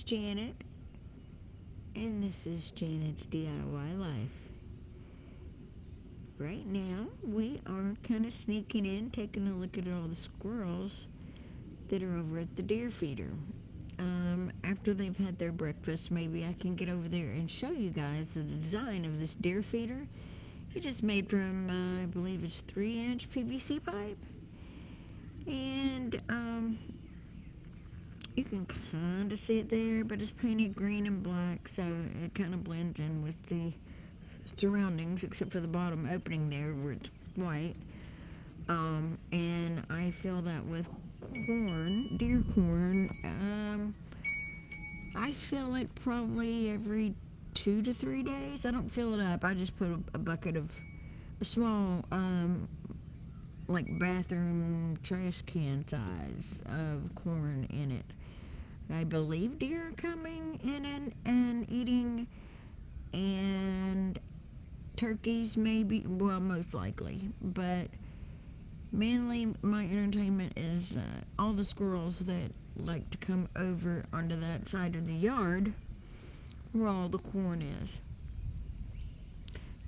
Janet, and this is Janet's DIY Life. Right now, we are kind of sneaking in, taking a look at all the squirrels that are over at the deer feeder. After they've had their breakfast, maybe I can get over there and show you guys the design of this deer feeder. It is made from, I believe it's 3-inch PVC pipe. And, you can kind of see it there, but it's painted green and black, so it kind of blends in with the surroundings, except for the bottom opening there where it's white. And I fill that with corn, deer corn. I fill it probably every 2 to 3 days. I don't fill it up. I just put a bucket of a small, like bathroom trash can size of corn in it. I believe deer are coming in and eating, and turkeys maybe, well, most likely, but mainly my entertainment is all the squirrels that like to come over onto that side of the yard where all the corn is.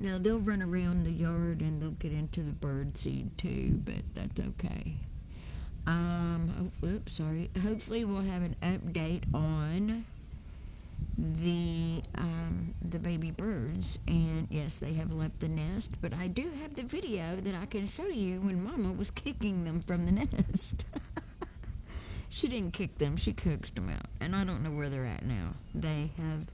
Now, they'll run around the yard and they'll get into the bird seed too, but that's okay. Hopefully we'll have an update on the baby birds, and yes, they have left the nest, but I do have the video that I can show you when Mama was kicking them from the nest. She didn't kick them, she coaxed them out, and I don't know where they're at now. They have,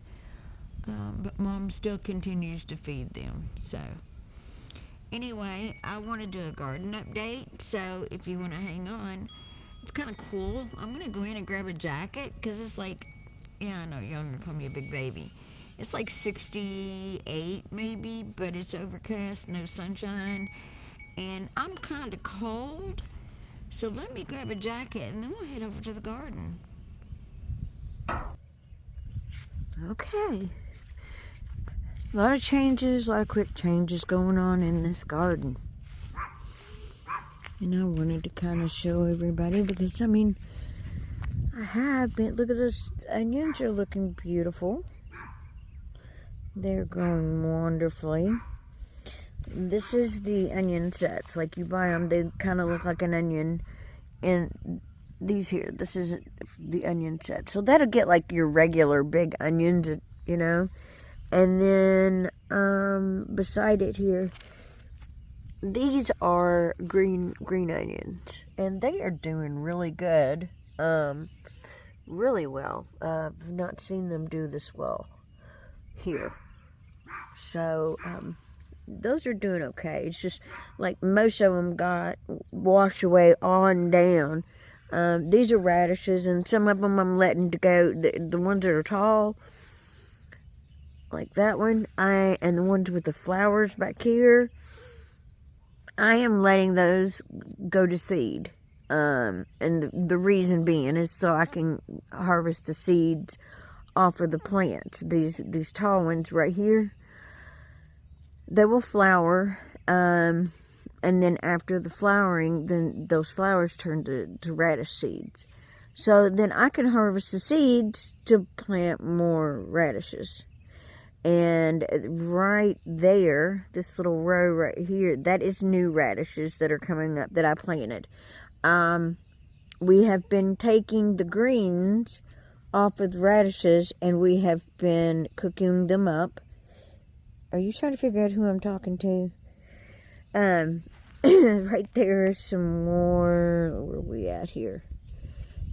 but Mom still continues to feed them. So anyway, I want to do a garden update, so if you want to hang on, it's kind of cool. I'm going to go in and grab a jacket, because it's like, yeah, I know, y'all gonna call me a big baby. It's like 68 maybe, but it's overcast, no sunshine, and I'm kind of cold, so let me grab a jacket and then we'll head over to the garden. Okay. A lot of changes, a lot of quick changes going on in this garden. And I wanted to kind of show everybody because, I mean, I have been, look at those onions, are looking beautiful. They're growing wonderfully. This is the onion sets. Like, you buy them, they kind of look like an onion. And these here, this is the onion set. So that'll get like your regular big onions, you know. And then beside it here, these are green onions. And they are doing really good. Really well. I've not seen them do this well here. So, those are doing okay. It's just like most of them got washed away on down. These are radishes, and some of them I'm letting to go. The ones that are tall, like that one, and the ones with the flowers back here, I am letting those go to seed. And the reason being is so I can harvest the seeds off of the plants. These tall ones right here, they will flower, and then after the flowering, then those flowers turn to radish seeds. So then I can harvest the seeds to plant more radishes. And right there, this little row right here, that is new radishes that are coming up that I planted. We have been taking the greens off of the radishes, and we have been cooking them up. Are you trying to figure out who I'm talking to? Right there is some more. Where are we at here?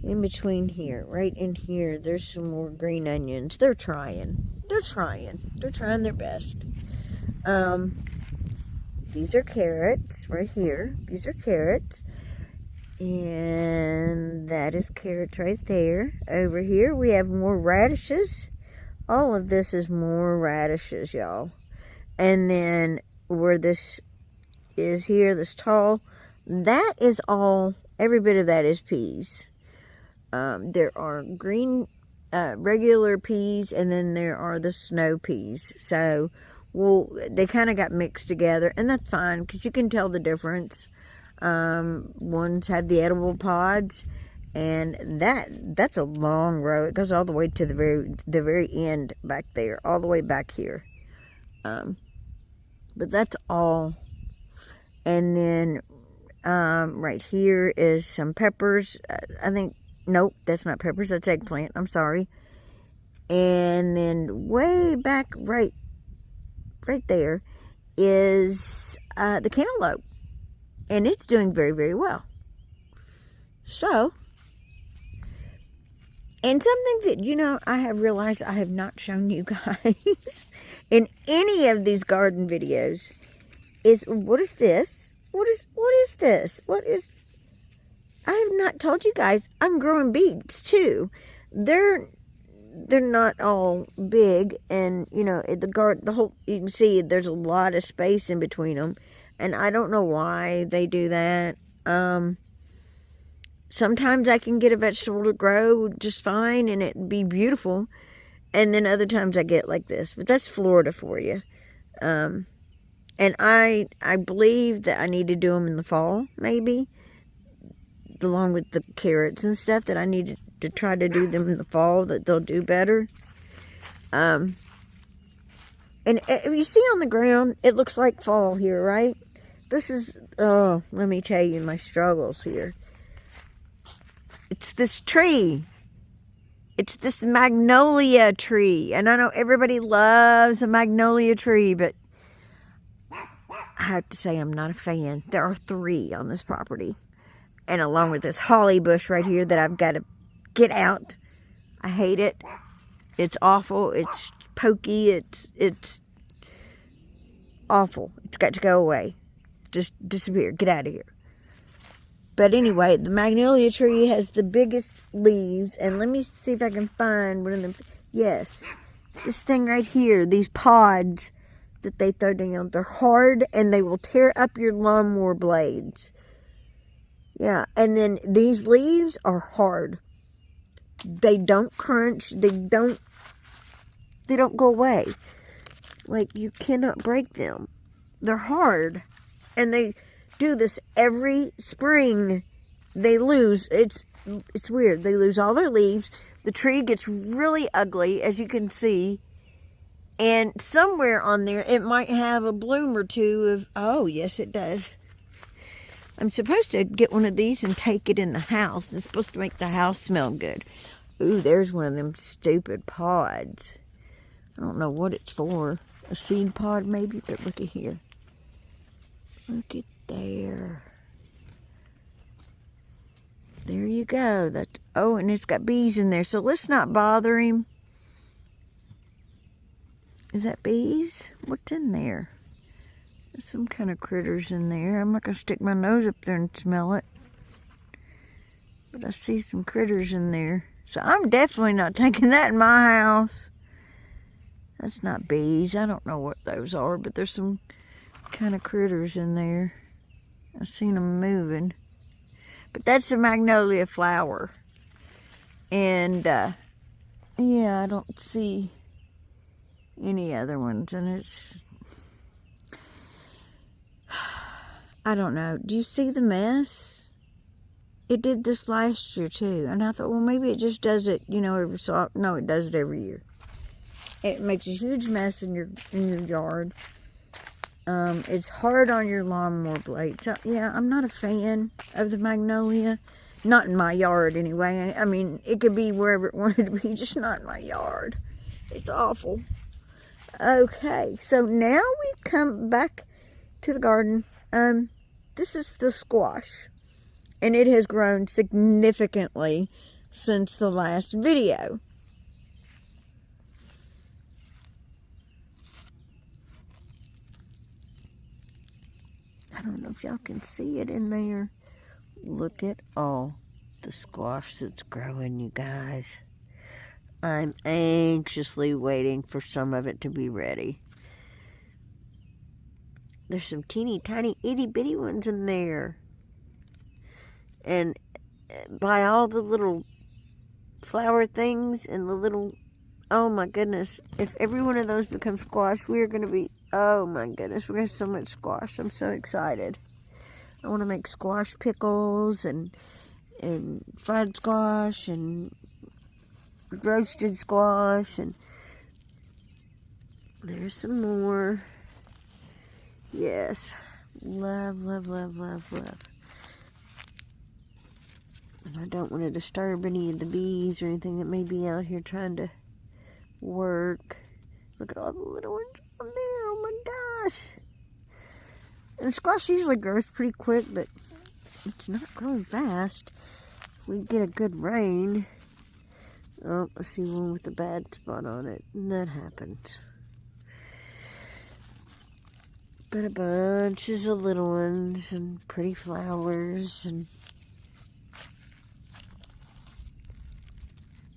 In between here, right in here, there's some more green onions. They're trying. They're trying their best. These are carrots right here. These are carrots. And that is carrots right there. Over here, we have more radishes. All of this is more radishes, y'all. And then where this is here, this tall, that is all, every bit of that is peas. There are green, regular peas, and then there are the snow peas. So, they kind of got mixed together, and that's fine, because you can tell the difference. Ones have the edible pods, And that's a long row. It goes all the way to the very end back there, all the way back here. But that's all. And then right here is some peppers. I think, nope, that's not peppers. That's eggplant. I'm sorry. And then way back right there is the cantaloupe. And it's doing very, very well. So, and something that, you know, I have realized I have not shown you guys in any of these garden videos is, what is this? What is this? I have not told you guys I'm growing beets too. They're not all big, and, you know, you can see there's a lot of space in between them, and I don't know why they do that. Sometimes I can get a vegetable to grow just fine and it'd be beautiful. And then other times I get like this. But that's Florida for you. And I believe that I need to do them in the fall, maybe. Along with the carrots and stuff, that I need to try to do them in the fall, that they'll do better. And if you see on the ground, it looks like fall here, right? This is, oh, let me tell you my struggles here. It's this tree. It's this magnolia tree. And I know everybody loves a magnolia tree, but I have to say I'm not a fan. There are 3 on this property. And along with this holly bush right here that I've got to get out. I hate it. It's awful. It's pokey. It's awful. It's got to go away. Just disappear. Get out of here. But anyway, the magnolia tree has the biggest leaves. And let me see if I can find one of them. Yes. This thing right here. These pods that they throw down. They're hard and they will tear up your lawnmower blades. Yeah. And then these leaves are hard. They don't crunch. They don't go away. Like, you cannot break them. They're hard. And they do this every spring. They lose. It's weird. They lose all their leaves. The tree gets really ugly, as you can see. And somewhere on there, it might have a bloom or two of... Oh, yes, it does. I'm supposed to get one of these and take it in the house. It's supposed to make the house smell good. Ooh, there's one of them stupid pods. I don't know what it's for. A seed pod, maybe? But look at here. Look at there. There you go. Oh, and it's got bees in there. So let's not bother him. Is that bees? What's in there? There's some kind of critters in there. I'm not going to stick my nose up there and smell it. But I see some critters in there. So I'm definitely not taking that in my house. That's not bees. I don't know what those are, but there's some kind of critters in there. I've seen them moving. But that's the magnolia flower. And, yeah, I don't see any other ones. And it's... I don't know. Do you see the mess? It did this last year, too. And I thought, well, maybe it just does it, you know, every so... No, it does it every year. It makes a huge mess in your yard. It's hard on your lawnmower blade. So, yeah, I'm not a fan of the magnolia. Not in my yard, anyway. I mean, it could be wherever it wanted to be, just not in my yard. It's awful. Okay, so now we come back to the garden. This is the squash. And it has grown significantly since the last video. I don't know if y'all can see it in there. Look at all the squash that's growing, you guys. I'm anxiously waiting for some of it to be ready. There's some teeny tiny itty bitty ones in there. And by all the little flower things and the little... Oh my goodness. If every one of those becomes squash, we are going to be... Oh my goodness, we're going to have so much squash. I'm so excited. I want to make squash pickles and and fried squash and roasted squash, and there's some more. Yes, love, love, love, love, love. And I don't want to disturb any of the bees or anything that may be out here trying to work. Look at all the little ones on there. Oh my gosh. And the squash usually grows pretty quick, but it's not growing fast. If we get a good rain. Oh, I see one with a bad spot on it. And that happens. But a bunch of little ones and pretty flowers. And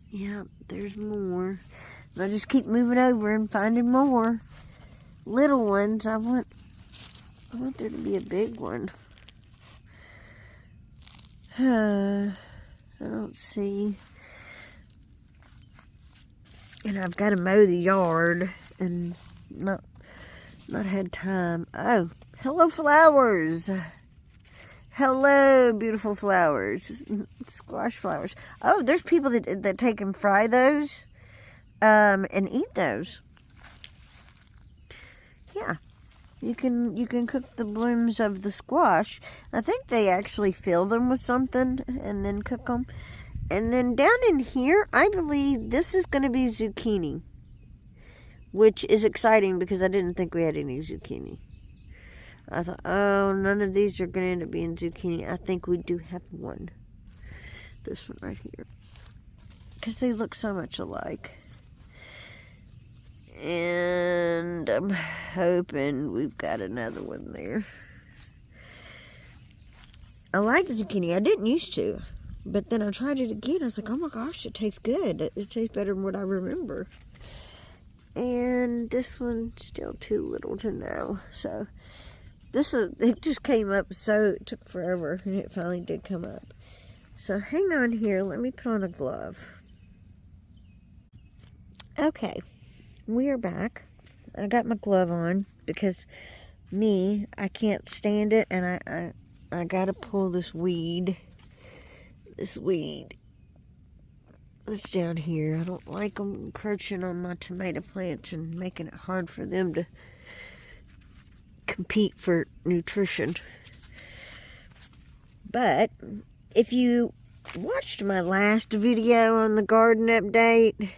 yeah, there's more. And I just keep moving over and finding more little ones. I want there to be a big one. I don't see. And I've got to mow the yard and not had time. Oh, hello flowers. Hello, beautiful flowers. Squash flowers. Oh, there's people that take and fry those and eat those. Yeah. You can cook the blooms of the squash. I think they actually fill them with something and then cook them. And then down in here, I believe this is going to be zucchini, which is exciting because I didn't think we had any zucchini. I thought, oh, none of these are going to end up being zucchini. I think we do have one. This one right here. Because they look so much alike. And I'm hoping we've got another one there. I like zucchini. I didn't used to. But then I tried it again. I was like, oh my gosh, it tastes good. It tastes better than what I remember. And this one's still too little to know. So, it just came up, so it took forever. And it finally did come up. So, hang on here. Let me put on a glove. Okay. We are back. I got my glove on because I can't stand it. And I got to pull this weed. This weed that's down here. I don't like them encroaching on my tomato plants and making it hard for them to compete for nutrition. But if you watched my last video on the garden update,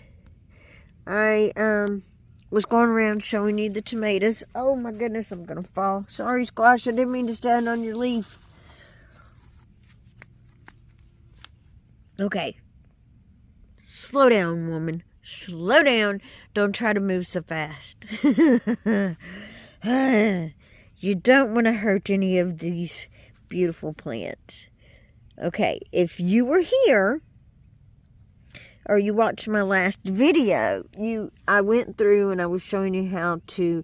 I was going around showing you the tomatoes. Oh my goodness, I'm gonna fall. Sorry, squash, I didn't mean to stand on your leaf. Okay. Slow down, woman. Slow down. Don't try to move so fast. You don't want to hurt any of these beautiful plants. Okay, if you were here, or you watched my last video, I went through and I was showing you how to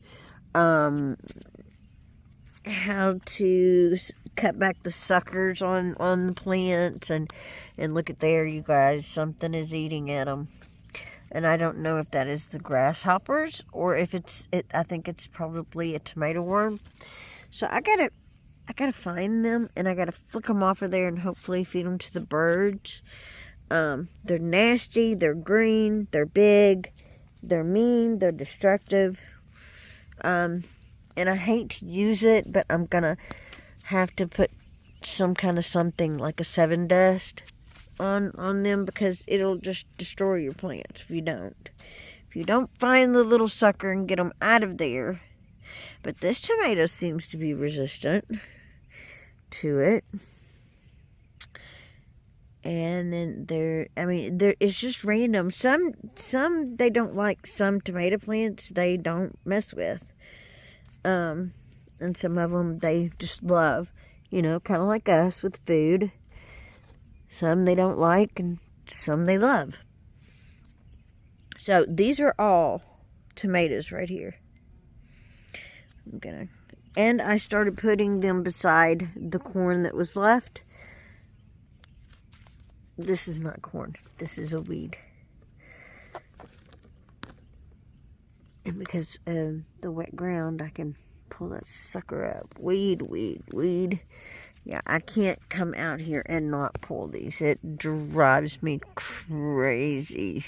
cut back the suckers on the plants, and look at there, you guys, something is eating at them. And I don't know if that is the grasshoppers or if I think it's probably a tomato worm. So I gotta find them, and I gotta flick them off of there and hopefully feed them to the birds. They're nasty, they're green, they're big, they're mean, they're destructive. And I hate to use it, but I'm gonna have to put some kind of something like a 7 dust on them, because it'll just destroy your plants if you don't. If you don't find the little sucker and get them out of there. But this tomato seems to be resistant to it. And then it's just random. Some they don't like. Some tomato plants they don't mess with. And some of them they just love. Kind of like us with food. Some they don't like, and some they love. So these are all tomatoes right here. And I started putting them beside the corn that was left. This is not corn. This is a weed. And because of the wet ground, I can pull that sucker up. Weed, weed, weed. Yeah, I can't come out here and not pull these. It drives me crazy.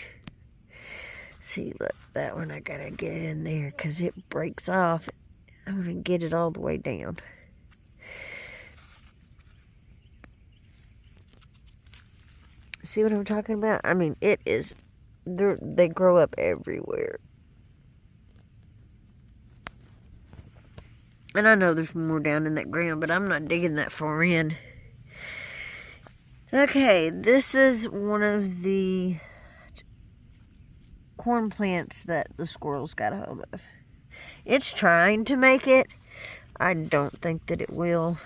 See, look, that one I gotta get it in there because it breaks off. I'm gonna get it all the way down. See what I'm talking about? I mean, it is, they grow up everywhere. And I know there's more down in that ground, but I'm not digging that far in. Okay, this is one of the corn plants that the squirrels got a hold of. It's trying to make it. I don't think that it will.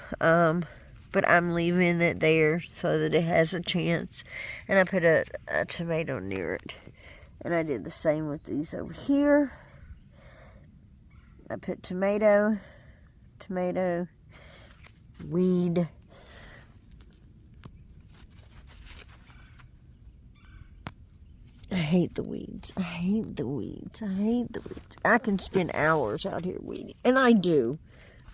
But I'm leaving it there so that it has a chance. And I put a tomato near it. And I did the same with these over here. I put tomato, weed. I hate the weeds. I hate the weeds. I hate the weeds. I can spend hours out here weeding. And I do.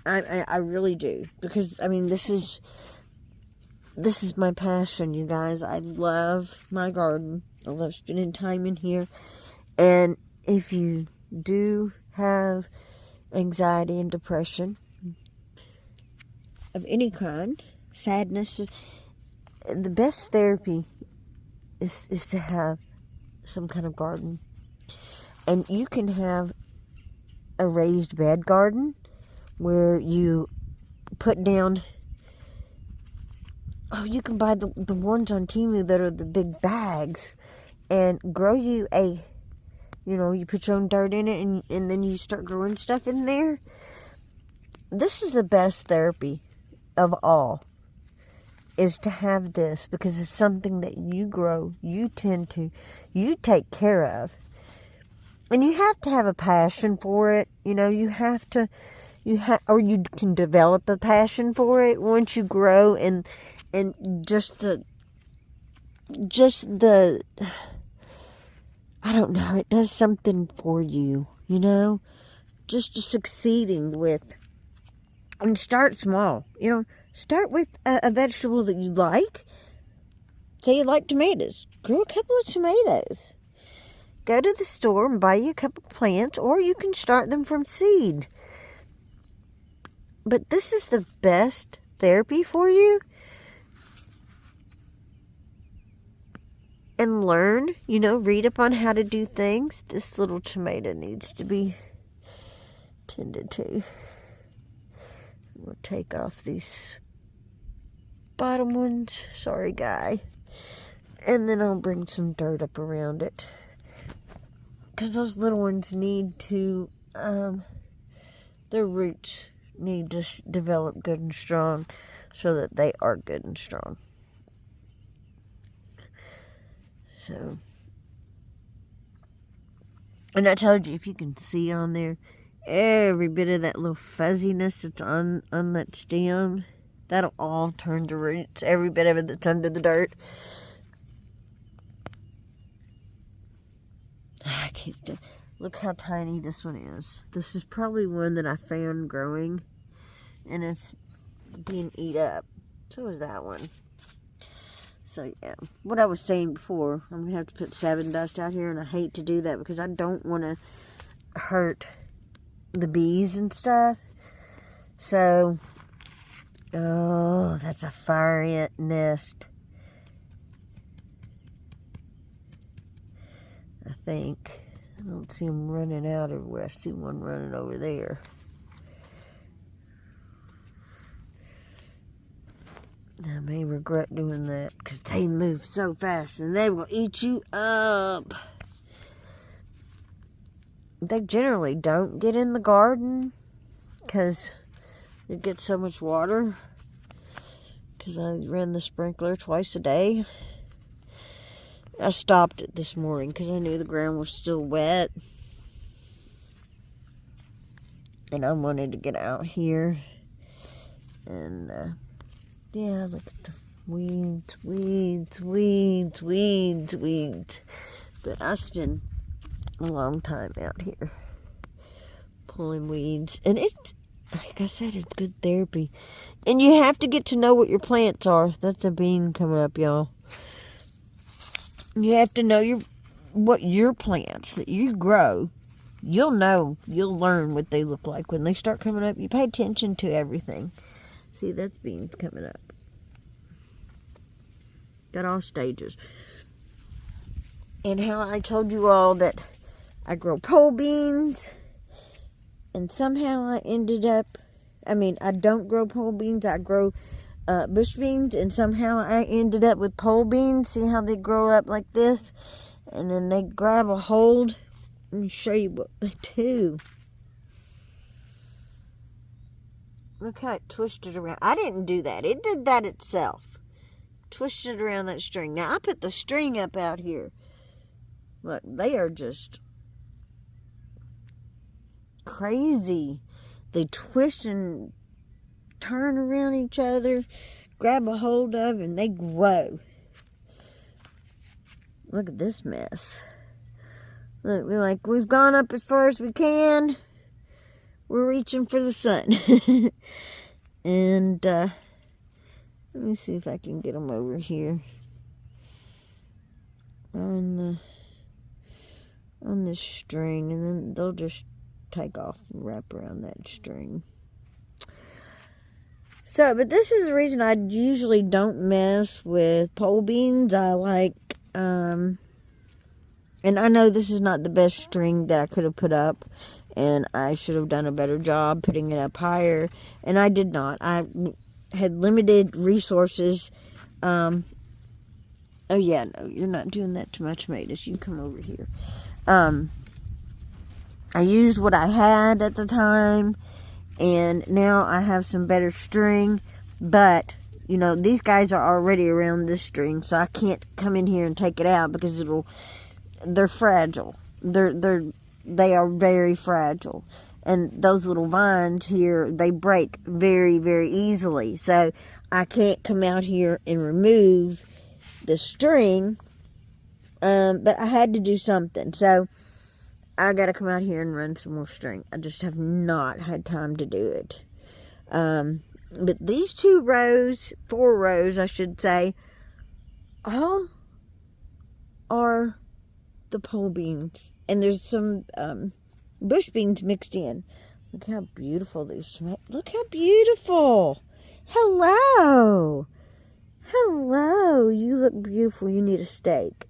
I really do. Because, I mean, this is my passion, you guys. I love my garden. I love spending time in here. And if you do have anxiety and depression of any kind, sadness, the best therapy is to have some kind of garden. And you can have a raised bed garden where you put down, you can buy the ones on Temu that are the big bags and grow you you put your own dirt in it and then you start growing stuff in there. This is the best therapy of all, is to have this, because it's something that you grow, you tend to, you take care of. And you have to have a passion for it. You can develop a passion for it once you grow, and just the I don't know, it does something for you, just succeeding with. And start small, start with a vegetable that you like. Say you like tomatoes, grow a couple of tomatoes. Go to the store and buy you a couple of plants, or you can start them from seed. But this is the best therapy for you. And learn, read up on how to do things. This little tomato needs to be tended to. We'll take off these bottom ones. Sorry, guy. And then I'll bring some dirt up around it. Because those little ones need to, their roots need to develop good and strong so that they are good and strong. So, and I told you, if you can see on there, every bit of that little fuzziness that's on that stem, that'll all turn to roots. Every bit of it that's under the dirt. I can't. Look how tiny this one is. This is probably one that I found growing, and it's being eat up. So is that one. So yeah, what I was saying before, I'm going to have to put savin dust out here, and I hate to do that because I don't want to hurt the bees and stuff. So, that's a fire ant nest. I think. I don't see them running out everywhere. I see one running over there. I may regret doing that because they move so fast and they will eat you up. They generally don't get in the garden because it gets so much water. Because I ran the sprinkler twice a day. I stopped it this morning because I knew the ground was still wet. And I wanted to get out here. And, yeah, look at the weeds. But I spend a long time out here pulling weeds. And like I said, it's good therapy. And you have to get to know what your plants are. That's a bean coming up, y'all. You have to know what your plants that you grow. You'll know. You'll learn what they look like when they start coming up. You pay attention to everything. See, that's beans coming up. Got all stages. And how I told you all that I grow pole beans. And somehow I ended up, I don't grow pole beans. I grow bush beans. And somehow I ended up with pole beans. See how they grow up like this? And then they grab a hold. Let me show you what they do. Look how it twisted around. I didn't do that. It did that itself. Twisted around that string. Now, I put the string up out here. Look, they are just crazy. They twist and turn around each other, grab a hold of, and they grow. Look at this mess. Look, they're like, we've gone up as far as we can. We're reaching for the sun. And let me see if I can get them over here on this string, and then they'll just take off and wrap around that string. So, but this is the reason I usually don't mess with pole beans. I like, and I know this is not the best string that I could have put up, and I should have done a better job putting it up higher, and I did not. I had limited resources. Oh yeah, no, you're not doing that to my tomatoes. You come over here. I used what I had at the time, and now I have some better string, but you know, these guys are already around this string, so I can't come in here and take it out because they're fragile. They are very fragile. And those little vines here, they break very, very easily. So I can't come out here and remove the string. But I had to do something. So I got to come out here and run some more string. I just have not had time to do it. But these 4 rows, I should say, all are the pole beans. And there's some bush beans mixed in. Look how beautiful these tomatoes. Look how beautiful. Hello. Hello. You look beautiful. You need a steak.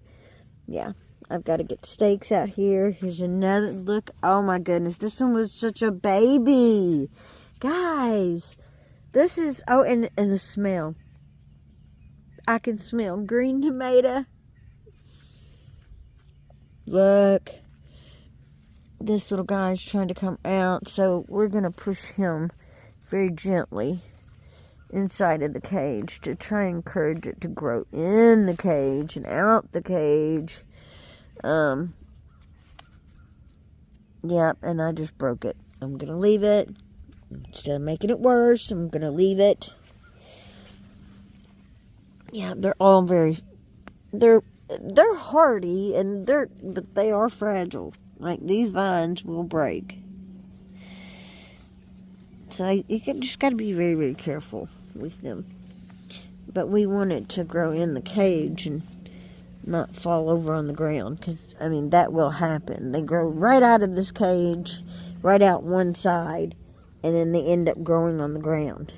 Yeah. I've got to get steaks out here. Here's another look. Oh my goodness. This one was such a baby. Guys. This is, oh, and the smell. I can smell green tomato. Look. This little guy's trying to come out, so we're going to push him very gently inside of the cage to try and encourage it to grow in the cage and out the cage. Yep, and I just broke it. I'm going to leave it. Instead of making it worse, I'm going to leave it. Yeah, they're all they're hardy, but they are fragile. Like, these vines will break. So you just got to be very, very careful with them. But we want it to grow in the cage and not fall over on the ground. Because, that will happen. They grow right out of this cage, right out one side, and then they end up growing on the ground.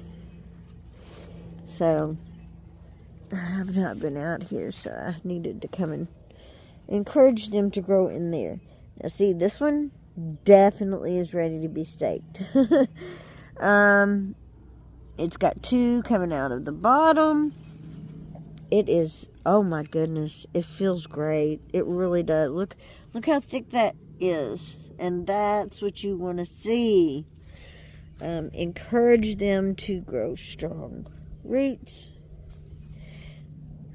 So, I have not been out here, so I needed to come and encourage them to grow in there. Now, see, this one definitely is ready to be staked. It's got 2 coming out of the bottom. It is, oh my goodness, it feels great. It really does. Look how thick that is. And that's what you want to see. Encourage them to grow strong roots.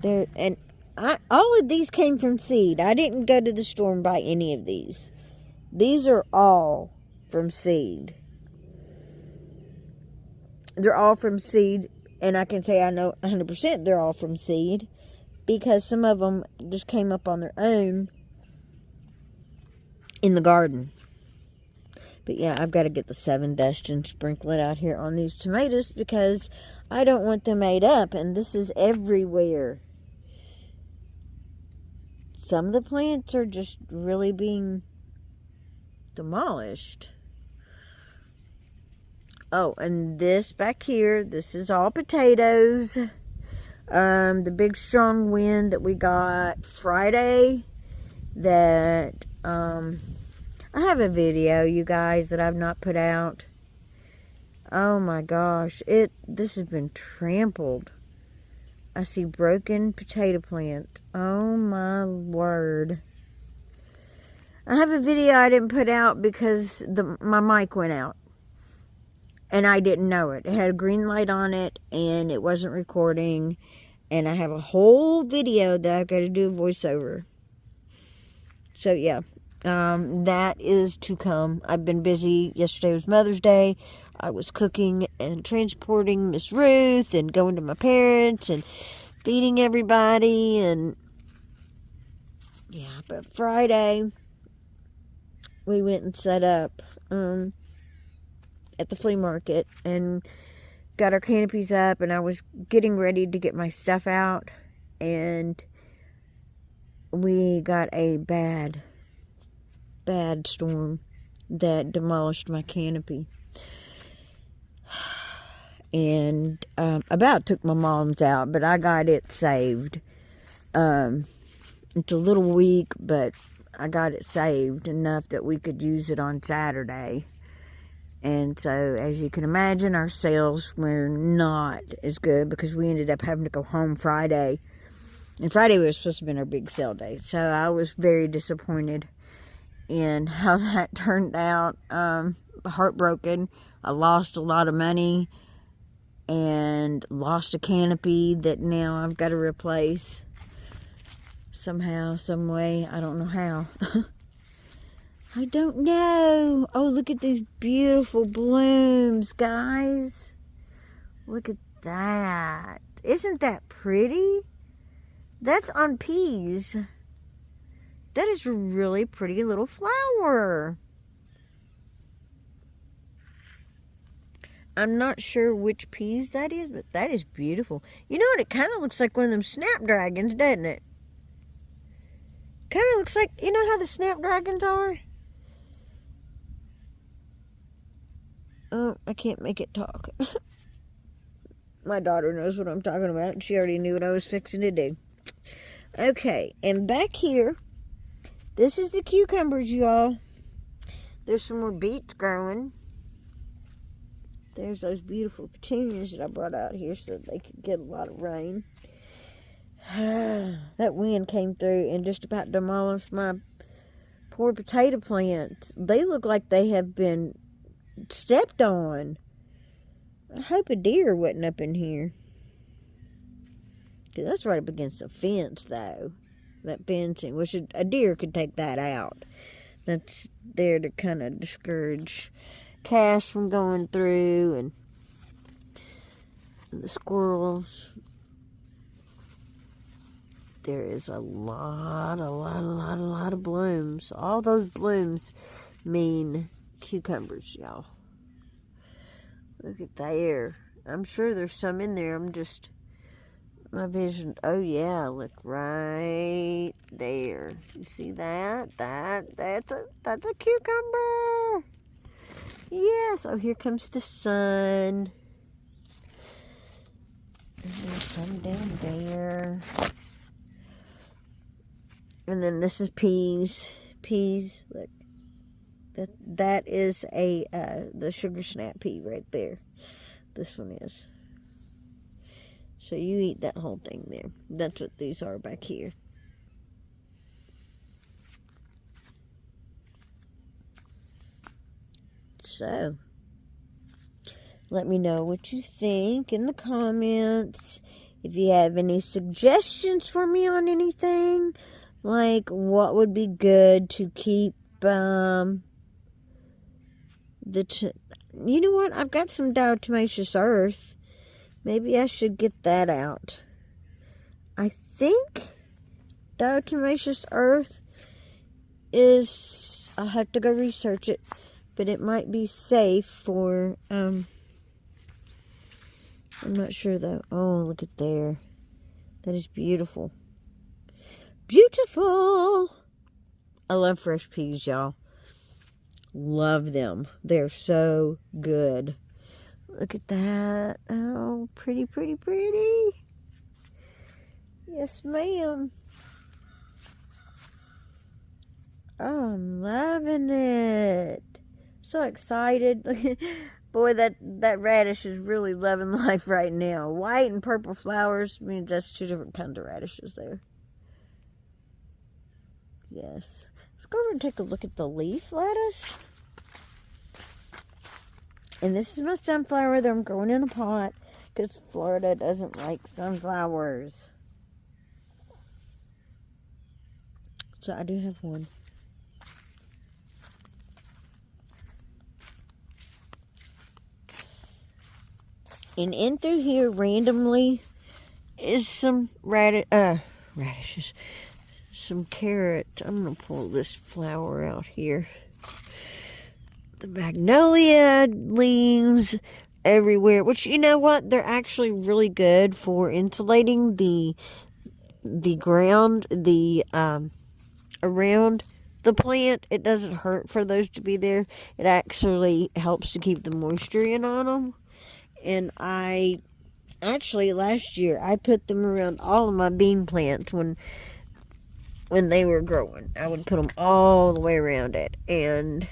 All of these came from seed. I didn't go to the store and buy any of these. These are all from seed. They're all from seed. And I can say I know 100% they're all from seed. Because some of them just came up on their own in the garden. But yeah, I've got to get the 7 Dust and sprinkle it out here on these tomatoes because I don't want them ate up. And this is everywhere. Some of the plants are just really being demolished. Oh, and this back here, this is all potatoes. The big strong wind that we got Friday, that I have a video, you guys, that I've not put out. Oh my gosh, this has been trampled. I see broken potato plant. Oh my word. I have a video I didn't put out because my mic went out. And I didn't know it. It had a green light on it and it wasn't recording. And I have a whole video that I've got to do a voiceover. So yeah, that is to come. I've been busy. Yesterday was Mother's Day. I was cooking and transporting Miss Ruth and going to my parents and feeding everybody. And yeah, but Friday we went and set up at the flea market and got our canopies up, and I was getting ready to get my stuff out, and we got a bad storm that demolished my canopy. And about took my mom's out, but I got it saved. It's a little weak, but I got it saved enough that we could use it on Saturday. And so, as you can imagine, our sales were not as good because we ended up having to go home Friday. And Friday was supposed to have been our big sale day. So, I was very disappointed in how that turned out. Heartbroken. I lost a lot of money and lost a canopy that now I've got to replace somehow, some way. I don't know how. I don't know. Oh, look at these beautiful blooms, guys. Look at that. Isn't that pretty? That's on peas. That is a really pretty little flower. I'm not sure which peas that is, but that is beautiful. You know what? It kind of looks like one of them snapdragons, doesn't it? Kind of looks like, you know how the snapdragons are? Oh, I can't make it talk. My daughter knows what I'm talking about. She already knew what I was fixing to do. Okay, and back here, this is the cucumbers, y'all. There's some more beets growing. There's those beautiful petunias that I brought out here so that they could get a lot of rain. That wind came through and just about demolished my poor potato plants. They look like they have been stepped on. I hope a deer wasn't up in here. Because that's right up against the fence, though. That fencing. Which a deer could take that out. That's there to kind of discourage cats from going through, and the squirrels. There is a lot of blooms. All those blooms mean cucumbers, y'all. Look at there. I'm sure there's some in there. My vision. Oh yeah, look right there. You see that? That's a cucumber. Yes. Oh, here comes the sun. And there's some down there. And then this is peas. Peas. Look. That is the sugar snap pea right there. This one is. So you eat that whole thing there. That's what these are back here. So, let me know what you think in the comments. If you have any suggestions for me on anything, like what would be good to keep, you know what? I've got some diatomaceous earth. Maybe I should get that out. I think diatomaceous earth is, I'll have to go research it, but it might be safe for, I'm not sure though. Oh, look at there. That is beautiful. Beautiful! I love fresh peas, y'all. Love them. They're so good. Look at that. Oh, pretty, pretty, pretty. Yes, ma'am. Oh, I'm loving it. So excited. Boy, that radish is really loving life right now. White and purple flowers means that's two different kinds of radishes there. Yes. Let's go over and take a look at the leaf lettuce. And this is my sunflower that I'm growing in a pot because Florida doesn't like sunflowers. So I do have one. And in through here randomly is some radishes. Some carrots. I'm going to pull this flower out here. The magnolia leaves everywhere. Which, you know what? They're actually really good for insulating the ground, around the plant. It doesn't hurt for those to be there. It actually helps to keep the moisture in on them. And last year, I put them around all of my bean plants when they were growing. I would put them all the way around it and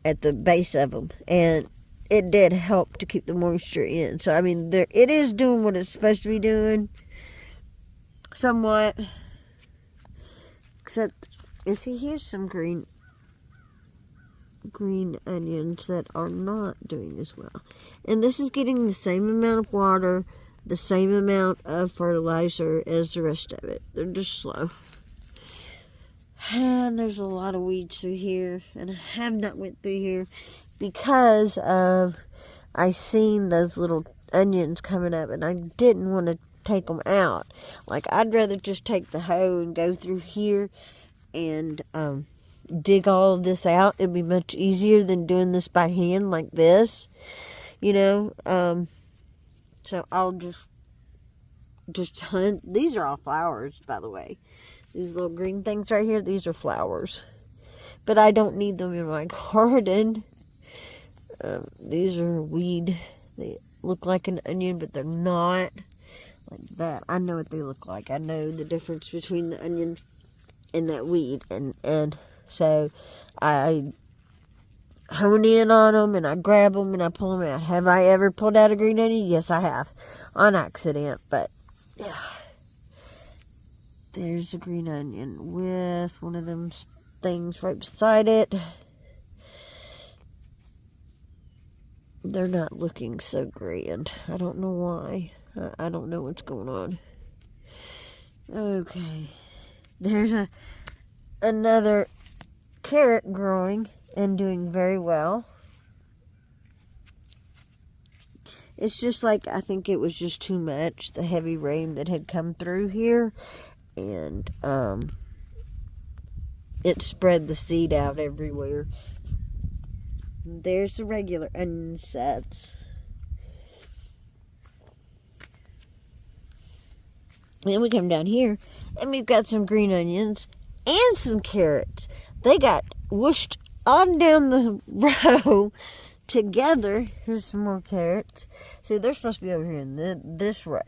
at the base of them. And it did help to keep the moisture in. So, I mean, it is doing what it's supposed to be doing. Somewhat. Except, you see, here's some green onions that are not doing as well. And this is getting the same amount of water, the same amount of fertilizer as the rest of it. They're just slow. And there's a lot of weeds through here, and I have not went through here because of I seen those little onions coming up, and I didn't want to take them out. Like, I'd rather just take the hoe and go through here and dig all of this out. It'd be much easier than doing this by hand like this, you know. So I'll just hunt. These are all flowers, by the way. These little green things right here, these are flowers. But I don't need them in my garden. These are weed. They look like an onion, but they're not. Like that. I know what they look like. I know the difference between the onion and that weed. And so I hone in on them, and I grab them, and I pull them out. Have I ever pulled out a green onion? Yes, I have. On accident, but yeah. There's a green onion with one of them things right beside it. They're not looking so grand. I don't know why. I don't know what's going on. Okay. There's another carrot growing and doing very well. It's just like, I think it was just too much, the heavy rain that had come through here. And it spread the seed out everywhere. There's the regular onion sets. Then we come down here, and we've got some green onions and some carrots. They got whooshed on down the row together. Here's some more carrots. See, they're supposed to be over here in this row.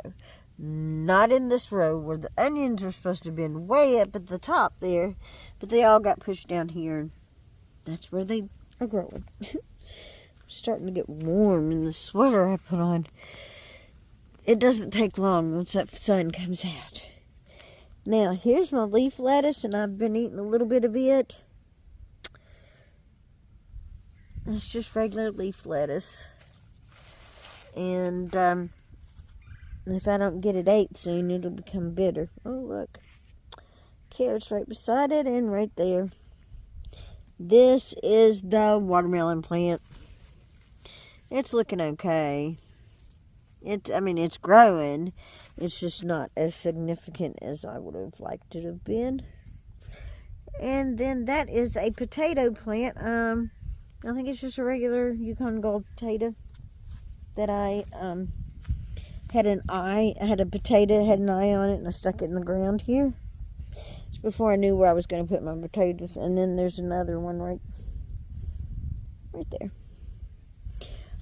Not in this row where the onions were supposed to have been way up at the top there. But they all got pushed down here. And that's where they are growing. Starting to get warm in the sweater I put on. It doesn't take long once that sun comes out. Now, here's my leaf lettuce, and I've been eating a little bit of it. It's just regular leaf lettuce. And if I don't get it ate soon, it'll become bitter. Oh, look. Carrots right beside it and right there. This is the watermelon plant. It's looking okay. It's growing. It's just not as significant as I would have liked it to have been. And then that is a potato plant. I think it's just a regular Yukon Gold potato that I had an eye. I had a potato, had an eye on it, and I stuck it in the ground here. It's before I knew where I was going to put my potatoes. And then there's another one right there.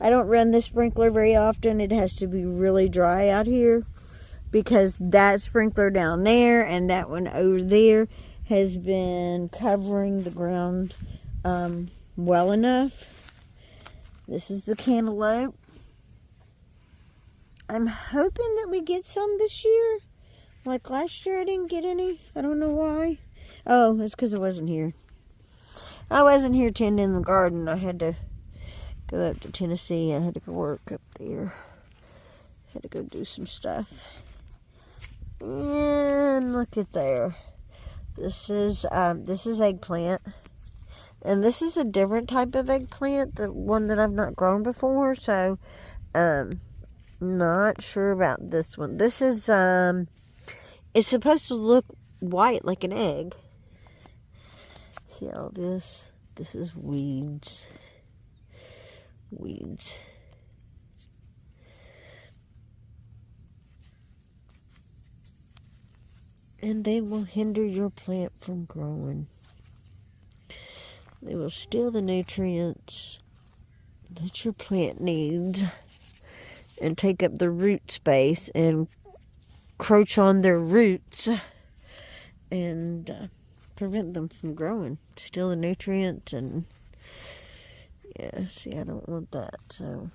I don't run this sprinkler very often. It has to be really dry out here because that sprinkler down there and that one over there has been covering the ground well enough. This is the cantaloupe. I'm hoping that we get some this year. Like last year I didn't get any. I don't know why. Oh, it's because I wasn't here. I wasn't here tending the garden. I had to go up to Tennessee. I had to go work up there. Had to go do some stuff. And look at there. This is eggplant. And this is a different type of eggplant, the one that I've not grown before, so not sure about this one. This is it's supposed to look white like an egg. See all this? This is weeds. Weeds. And they will hinder your plant from growing. They will steal the nutrients that your plant needs and take up the root space and encroach on their roots and prevent them from growing. Steal the nutrients and yeah, see, I don't want that. So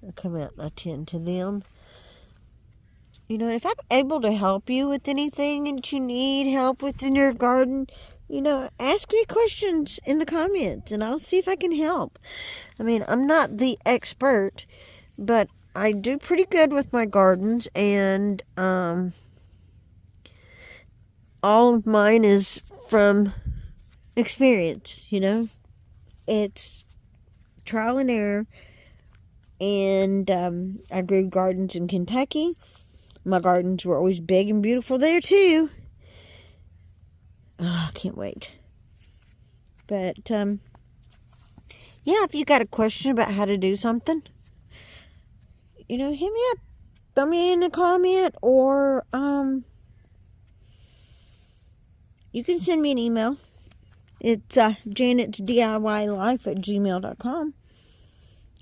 I come out and I tend to them. You know, if I'm able to help you with anything that you need help with in your garden, you know, ask me questions in the comments and I'll see if I can help. I mean, I'm not the expert, but I do pretty good with my gardens, and all of mine is from experience, you know. It's trial and error, and I grew gardens in Kentucky. My gardens were always big and beautiful there, too. Oh, I can't wait. But, yeah, if you got a question about how to do something, you know, hit me up. Throw me in a comment, or, you can send me an email. It's, janetsdiylife@gmail.com.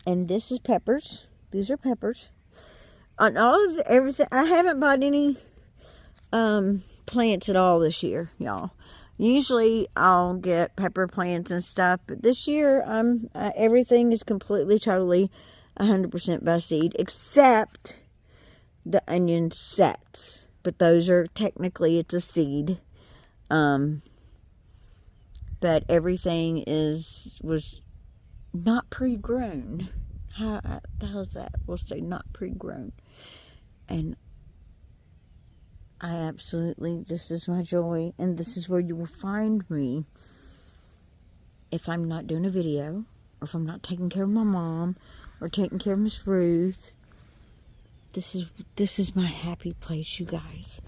And this is peppers. These are peppers. On all of everything, I haven't bought any, plants at all this year, y'all. Usually I'll get pepper plants and stuff, but this year everything is completely, totally 100% by seed, except the onion sets. But those are technically, it's a seed. But everything was not pre-grown. How's that? We'll say not pre-grown. And I absolutely, this is my joy, and this is where you will find me if I'm not doing a video, or if I'm not taking care of my mom, or taking care of Miss Ruth. This is my happy place, you guys.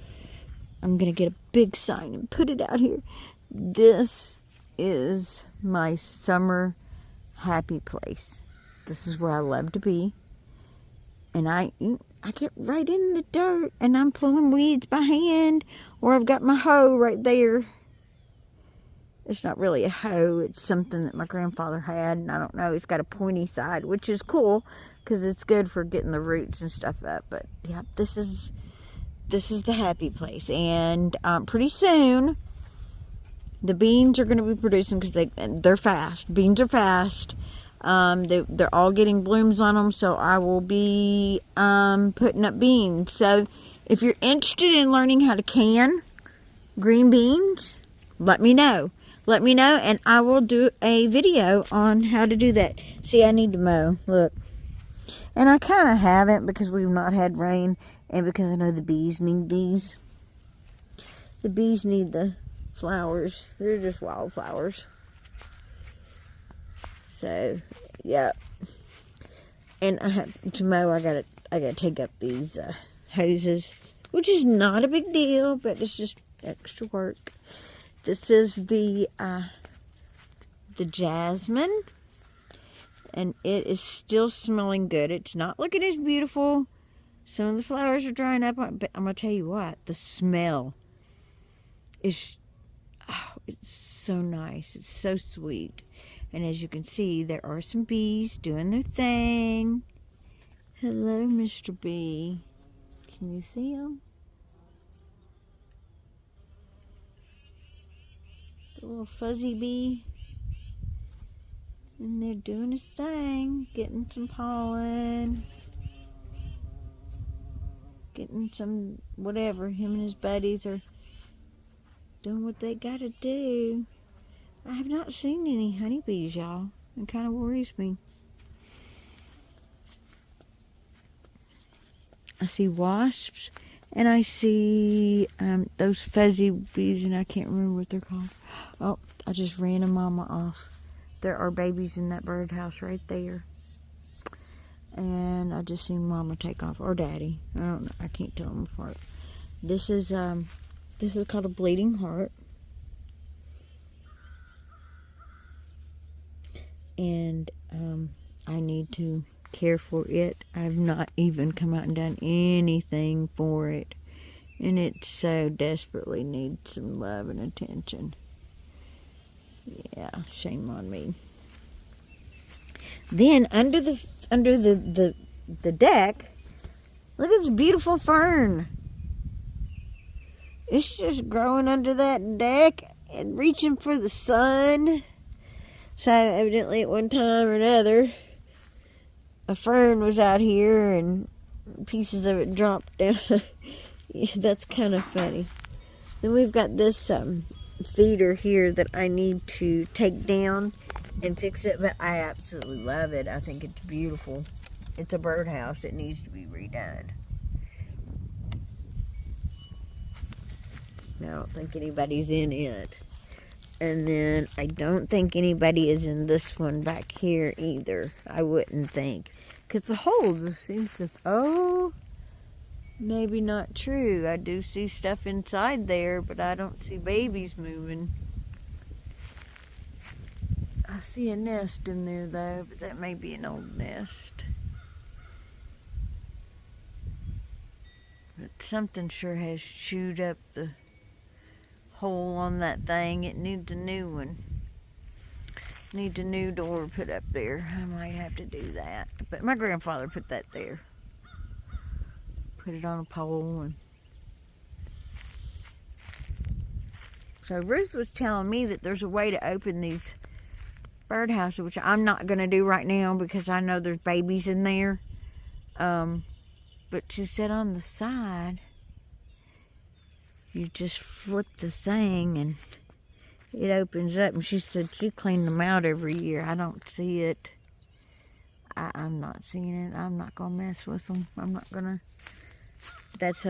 I'm going to get a big sign and put it out here. This is my summer happy place. This is where I love to be. And I get right in the dirt and I'm pulling weeds by hand, or I've got my hoe right there. It's not really a hoe, it's something that my grandfather had, and I don't know, it's got a pointy side, which is cool because it's good for getting the roots and stuff up. But yeah, this is the happy place. And pretty soon the beans are going to be producing, because they're fast. Beans are fast. They're all getting blooms on them, so I will be putting up beans. So if you're interested in learning how to can green beans, let me know. Let me know, and I will do a video on how to do that. See, I need to mow. Look. And I kind of haven't, because we've not had rain, and because I know the bees need these. The bees need the flowers. They're just wildflowers. So, yeah. And I have to mow. I gotta take up these hoses, which is not a big deal, but it's just extra work. This is the jasmine. And it is still smelling good. It's not looking as beautiful. Some of the flowers are drying up, but I'm going to tell you what, the smell is, oh, it's so nice. It's so sweet. And as you can see, there are some bees doing their thing. Hello, Mr. Bee. Can you see him? The little fuzzy bee. And they're doing his thing, getting some pollen, getting some whatever. Him and his buddies are doing what they gotta do. I have not seen any honeybees, y'all. It kind of worries me. I see wasps, and I see those fuzzy bees, and I can't remember what they're called. Oh, I just ran a mama off. There are babies in that birdhouse right there. And I just seen Mama take off, or Daddy. I don't know. I can't tell them apart. This is called a bleeding heart. And I need to care for it. I've not even come out and done anything for it. And it so desperately needs some love and attention. Yeah, shame on me. Then under the deck, look at this beautiful fern. It's just growing under that deck and reaching for the sun. So evidently at one time or another, a fern was out here and pieces of it dropped down. Yeah, that's kind of funny. Then we've got this feeder here that I need to take down and fix it, but I absolutely love it. I think it's beautiful. It's a birdhouse. It needs to be redone. I don't think anybody's in it. And then I don't think anybody is in this one back here either. I wouldn't think. Because the hole just seems to... Oh, maybe not true. I do see stuff inside there, but I don't see babies moving. I see a nest in there though, but that may be an old nest. But something sure has chewed up the hole on that thing. It needs a new one. Needs a new door put up there. I might have to do that. But my grandfather put that there. Put it on a pole. And so Ruth was telling me that there's a way to open these birdhouses, which I'm not going to do right now because I know there's babies in there. But she said on the side, you just flip the thing and it opens up. And she said she cleaned them out every year. I don't see it. I'm not seeing it. I'm not going to mess with them. I'm not going to. That's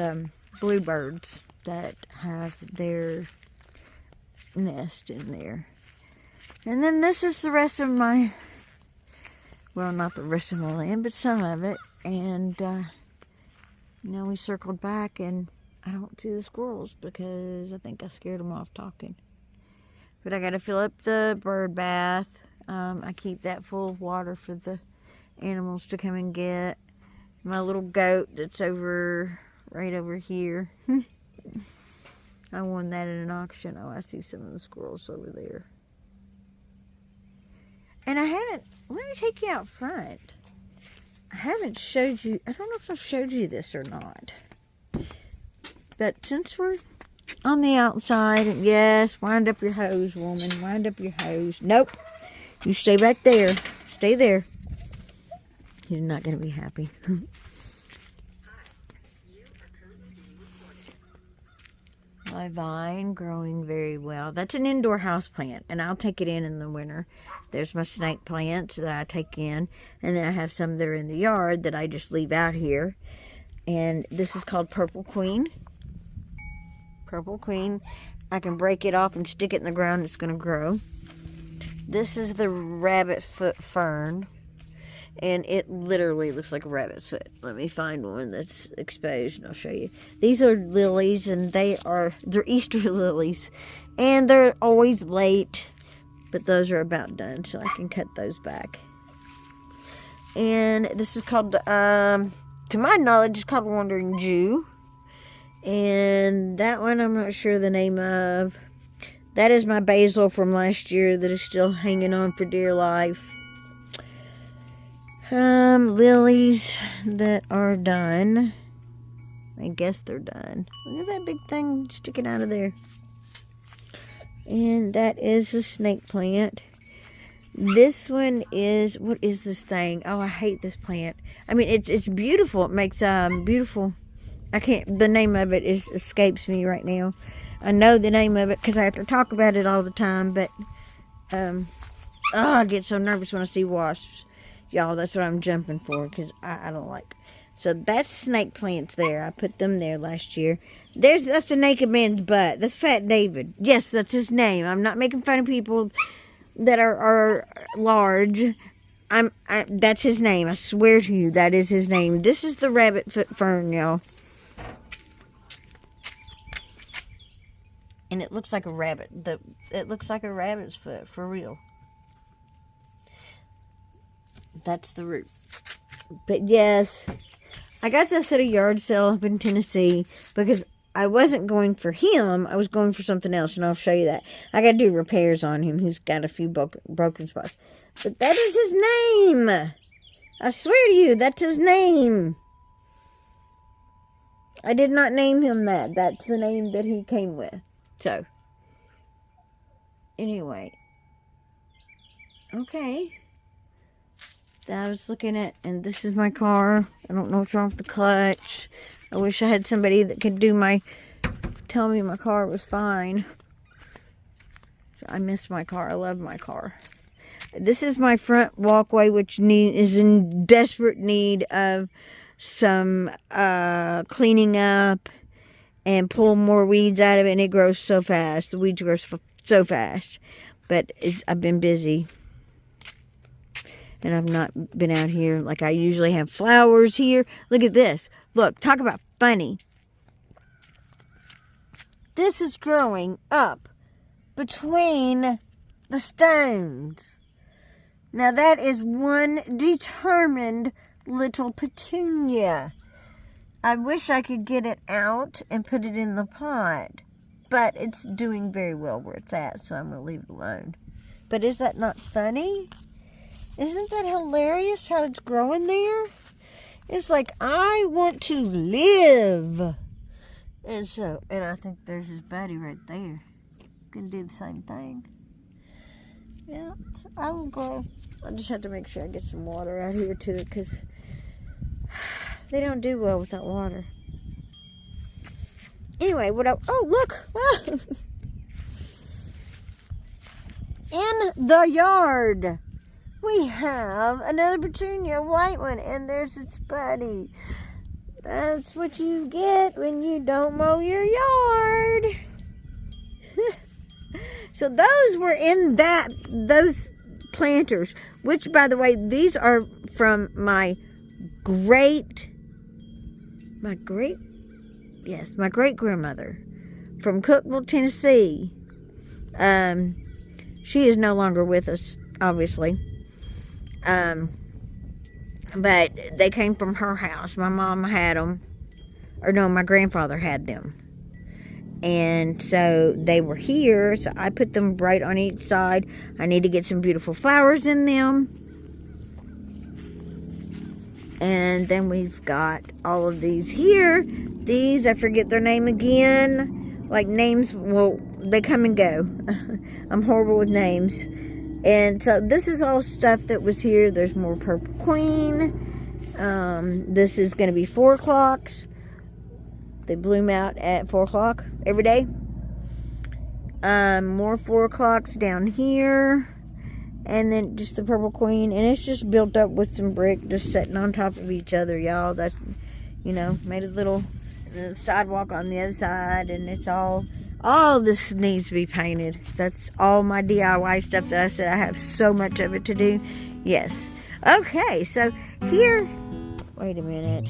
bluebirds that have their nest in there. And then this is the rest of my, well, not the rest of my land, but some of it. And now we circled back and I don't see the squirrels because I think I scared them off talking. But I got to fill up the bird bath. I keep that full of water for the animals to come and get. My little goat that's right over here. I won that at an auction. Oh, I see some of the squirrels over there. And I haven't, let me take you out front. I haven't showed you, I don't know if I've showed you this or not. But since we're on the outside, yes, wind up your hose, woman. Wind up your hose. Nope. You stay back there. Stay there. He's not going to be happy. My vine growing very well. That's an indoor house plant, and I'll take it in the winter. There's my snake plants that I take in, and then I have some that are in the yard that I just leave out here. And this is called Purple Queen. Purple Queen. I can break it off and stick it in the ground. It's going to grow. This is the rabbit foot fern. And it literally looks like a rabbit's foot. Let me find one that's exposed and I'll show you. These are lilies and they're Easter lilies. And they're always late. But those are about done so I can cut those back. And this is called, to my knowledge, it's called Wandering Jew. And that one I'm not sure the name of. That is my basil from last year that is still hanging on for dear life. Lilies that are done. I guess they're done. Look at that big thing sticking out of there. And that is a snake plant. This one is, what is this thing? Oh, I hate this plant. I mean, it's beautiful. It makes beautiful. I can't. The name of it escapes me right now. I know the name of it because I have to talk about it all the time. But I get so nervous when I see wasps. Y'all, that's what I'm jumping for because I don't like. So that's snake plants there. I put them there last year. That's the naked man's butt. That's Fat David. Yes, that's his name. I'm not making fun of people that are large. That's his name. I swear to you, that is his name. This is the rabbit foot fern, y'all. And it looks like a rabbit. It looks like a rabbit's foot, for real. That's the root. But yes, I got this at a yard sale up in Tennessee because I wasn't going for him. I was going for something else, and I'll show you that. I got to do repairs on him. He's got a few broken spots. But that is his name. I swear to you, that's his name. I did not name him that. That's the name that he came with. So, anyway. Okay. I was looking at, and this is my car. I don't know what's wrong with the clutch. I wish I had somebody that could tell me my car was fine. I miss my car. I love my car. This is my front walkway, which is in desperate need of some cleaning up and pull more weeds out of it. And it grows so fast. The weeds grow so fast. But I've been busy. And I've not been out here like I usually have flowers here. Look at this. Look, talk about funny. This is growing up between the stones. Now that is one determined little petunia. I wish I could get it out and put it in the pot. But it's doing very well where it's at, so I'm going to leave it alone. But is that not funny? Isn't that hilarious how it's growing there? It's like, I want to live. And I think there's his buddy right there. Gonna do the same thing. Yeah, so I will grow. I just have to make sure I get some water out here to it because they don't do well without water. Anyway, oh, look. In the yard. We have another petunia, a white one, and there's its buddy. That's what you get when you don't mow your yard. So those were in those planters, which, by the way, these are from my great grandmother from Cookeville, Tennessee. She is no longer with us, obviously. But they came from her house. My mom had them. Or no, my grandfather had them. And so they were here. So I put them right on each side. I need to get some beautiful flowers in them. And then we've got all of these here. These, I forget their name again. Like names, well, they come and go. I'm horrible with names. And so this is all stuff that was here. There's more Purple Queen. This is going to be 4 o'clocks. They bloom out at 4 o'clock every day. More 4 o'clocks down here. And then just the Purple Queen. And it's just built up with some brick just sitting on top of each other, y'all. That's, made a little sidewalk on the other side. And it's all this needs to be painted. That's all my DIY stuff that I said I have so much of it to do. Yes. Okay, so here, wait a minute.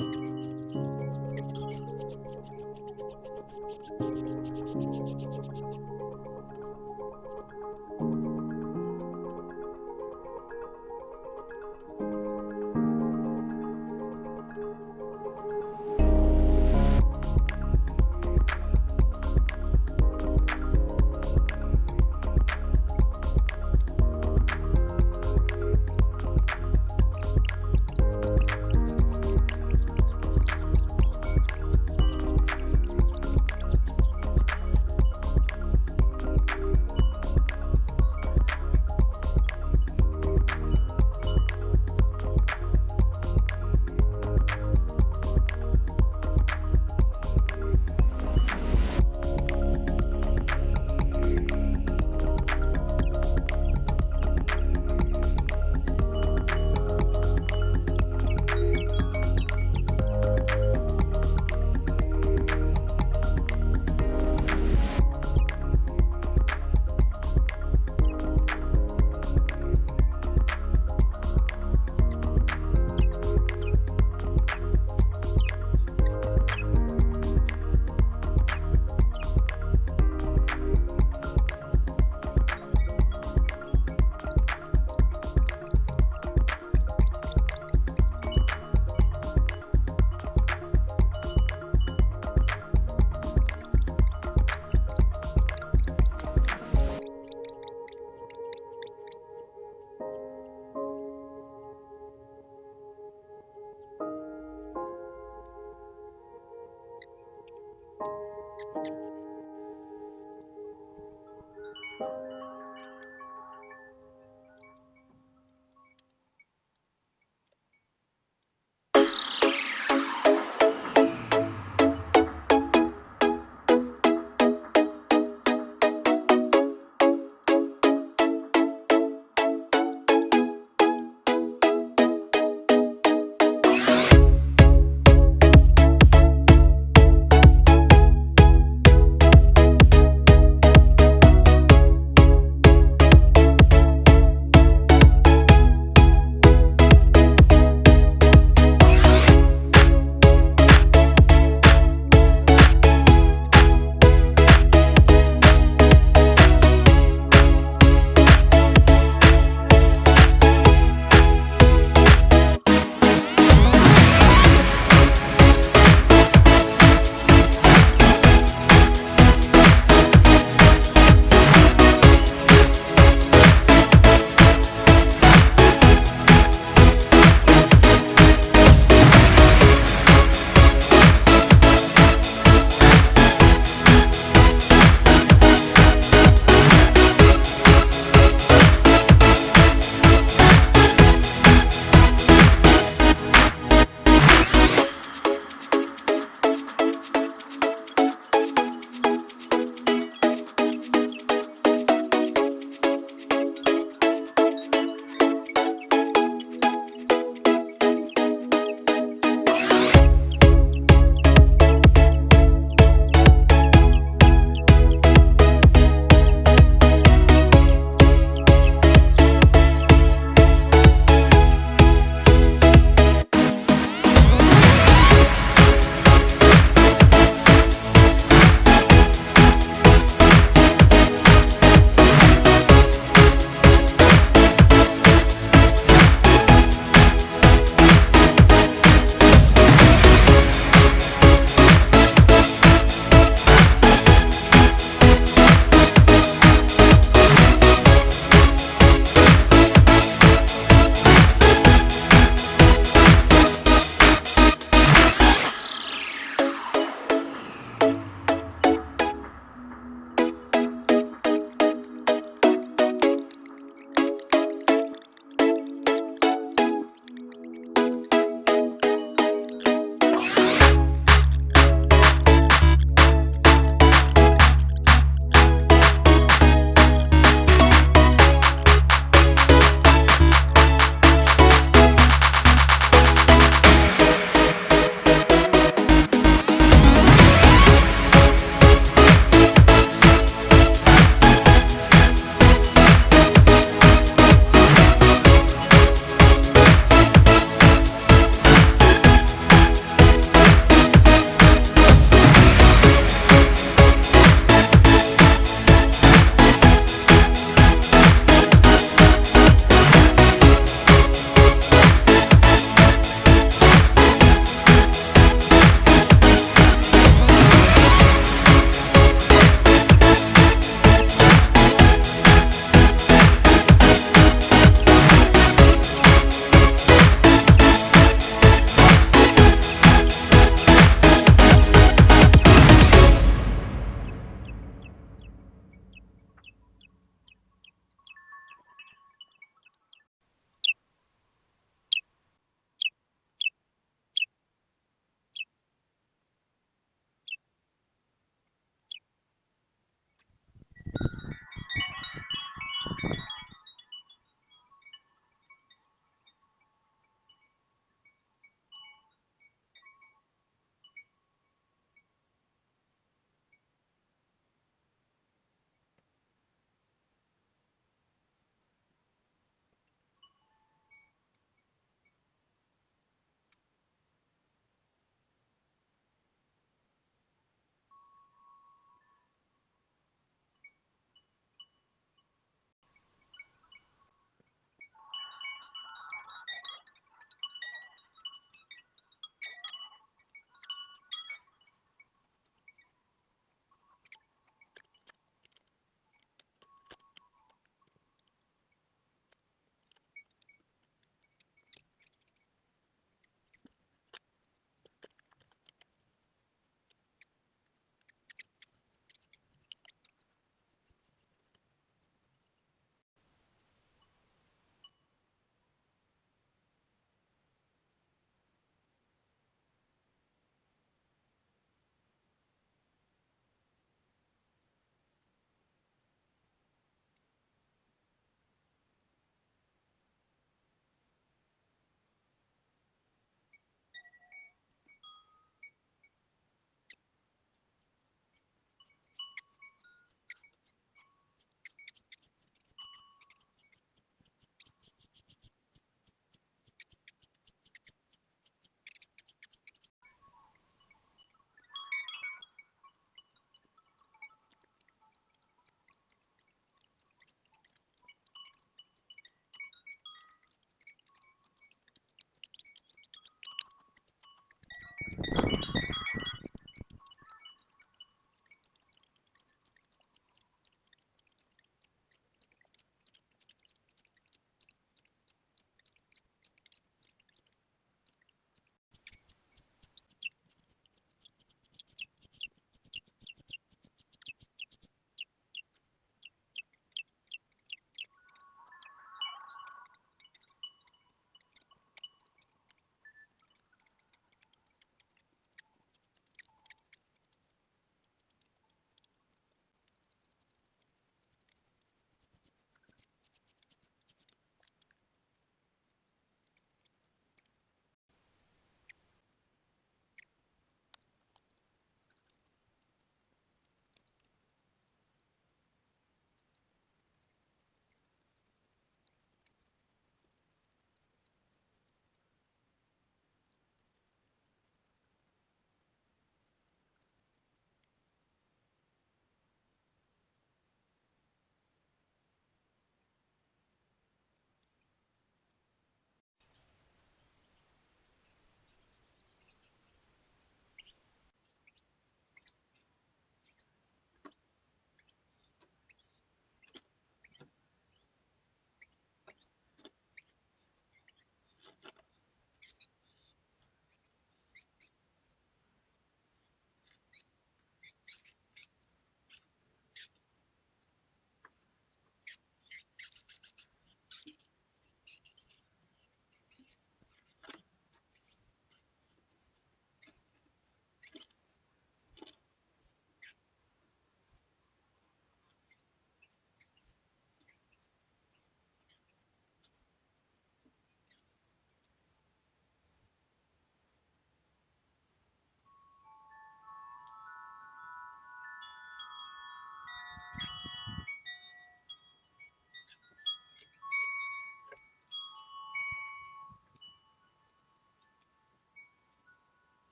you